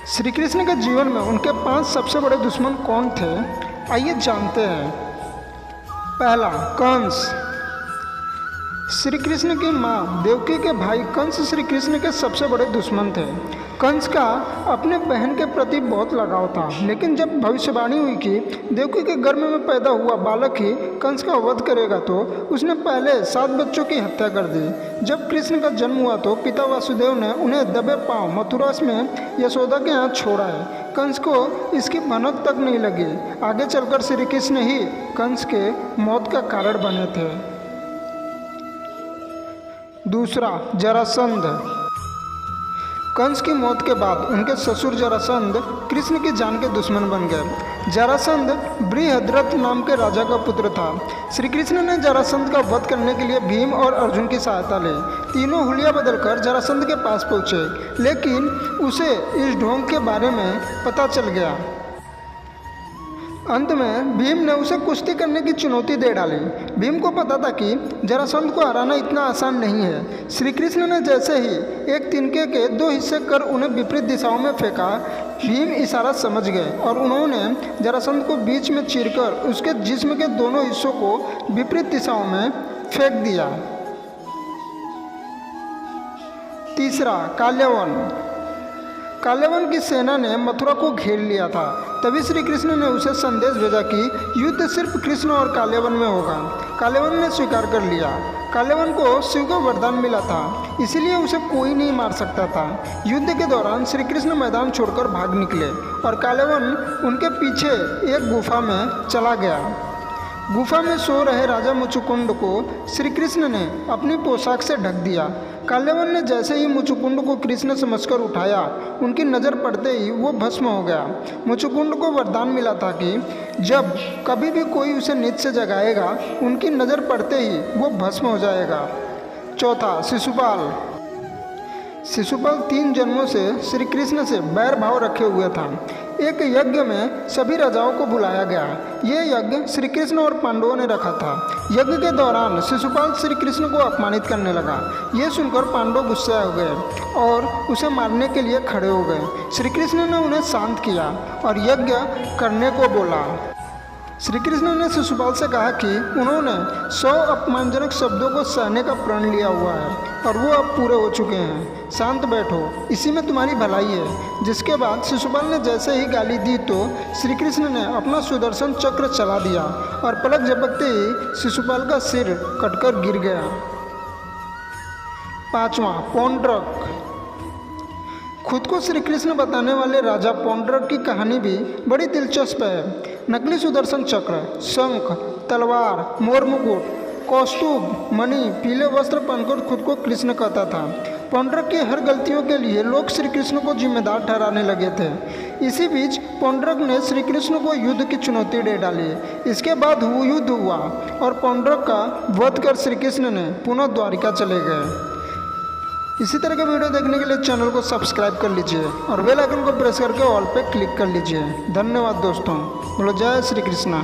श्री कृष्ण के जीवन में उनके 5 सबसे बड़े दुश्मन कौन थे, आइए जानते हैं। पहला, कंस। श्री कृष्ण की माँ देवकी के भाई कंस श्री कृष्ण के सबसे बड़े दुश्मन थे। कंस का अपने बहन के प्रति बहुत लगाव था, लेकिन जब भविष्यवाणी हुई कि देवकी के गर्भ में पैदा हुआ बालक ही कंस का वध करेगा, तो उसने पहले 7 बच्चों की हत्या कर दी। जब कृष्ण का जन्म हुआ तो पिता वासुदेव ने उन्हें दबे पांव मथुरा में यशोदा के यहाँ छोड़ा है। कंस को इसकी भनक तक नहीं लगी। आगे चलकर श्री कृष्ण ही कंस के मौत का कारण बने थे। दूसरा, जरासंध। कंस की मौत के बाद उनके ससुर जरासंध कृष्ण की जान के दुश्मन बन गए। जरासंध बृहद्रथ नाम के राजा का पुत्र था। श्री कृष्ण ने जरासंध का वध करने के लिए भीम और अर्जुन की सहायता ली। तीनों हुलिया बदलकर जरासंध के पास पहुँचे, लेकिन उसे इस ढोंग के बारे में पता चल गया। अंत में भीम ने उसे कुश्ती करने की चुनौती दे डाली। भीम को पता था कि जरासंध को हराना इतना आसान नहीं है। श्री कृष्ण ने जैसे ही एक तिनके के 2 हिस्से कर उन्हें विपरीत दिशाओं में फेंका, भीम इशारा समझ गए और उन्होंने जरासंध को बीच में चीरकर उसके जिस्म के दोनों हिस्सों को विपरीत दिशाओं में फेंक दिया। तीसरा, काल्यवन। काल्यवन की सेना ने मथुरा को घेर लिया था। तभी श्री कृष्ण ने उसे संदेश भेजा कि युद्ध सिर्फ कृष्ण और काल्यवन में होगा। काल्यवन ने स्वीकार कर लिया। काल्यवन को शिव का वरदान मिला था, इसीलिए उसे कोई नहीं मार सकता था। युद्ध के दौरान श्री कृष्ण मैदान छोड़कर भाग निकले और काल्यवन उनके पीछे एक गुफा में चला गया। गुफा में सो रहे राजा मुचुकुंड को श्री कृष्ण ने अपनी पोशाक से ढक दिया। काल्यवन ने जैसे ही मुचुकुंड को कृष्ण समझकर उठाया, उनकी नज़र पड़ते ही वो भस्म हो गया। मुचुकुंड को वरदान मिला था कि जब कभी भी कोई उसे नींद से जगाएगा, उनकी नज़र पड़ते ही वो भस्म हो जाएगा। चौथा, शिशुपाल। शिशुपाल 3 जन्मों से श्री कृष्ण से बैर भाव रखे हुए था। एक यज्ञ में सभी राजाओं को बुलाया गया। ये यज्ञ श्री कृष्ण और पांडवों ने रखा था। यज्ञ के दौरान शिशुपाल श्री कृष्ण को अपमानित करने लगा। ये सुनकर पांडव गुस्से हो गए और उसे मारने के लिए खड़े हो गए। श्री कृष्ण ने उन्हें शांत किया और यज्ञ करने को बोला। श्री कृष्ण ने शिशुपाल से कहा कि उन्होंने 100 अपमानजनक शब्दों को सहने का प्रण लिया हुआ है और वो अब पूरे हो चुके हैं। शांत बैठो, इसी में तुम्हारी भलाई है। जिसके बाद शिशुपाल ने जैसे ही गाली दी तो श्री कृष्ण ने अपना सुदर्शन चक्र चला दिया और पलक झपकते ही शिशुपाल का सिर कटकर गिर गया। 5वां, पौंड्रक। खुद को श्री कृष्ण बताने वाले राजा पौंड्रक की कहानी भी बड़ी दिलचस्प है। नकली सुदर्शन चक्र, शंख, तलवार, मोर मुकुट, कौस्तुभ, मणि, पीले वस्त्र पहनकर खुद को कृष्ण कहता था। पौंड्रक की हर गलतियों के लिए लोग श्री कृष्ण को जिम्मेदार ठहराने लगे थे। इसी बीच पौंड्रक ने श्री कृष्ण को युद्ध की चुनौती दे डाली। इसके बाद युद्ध हुआ और पौंड्रक का वध कर श्री कृष्ण ने पुनः द्वारिका चले गए। इसी तरह के वीडियो देखने के लिए चैनल को सब्सक्राइब कर लीजिए और बेल आइकन को प्रेस करके ऑल पे क्लिक कर लीजिए। धन्यवाद दोस्तों। बोलो जय श्री कृष्णा।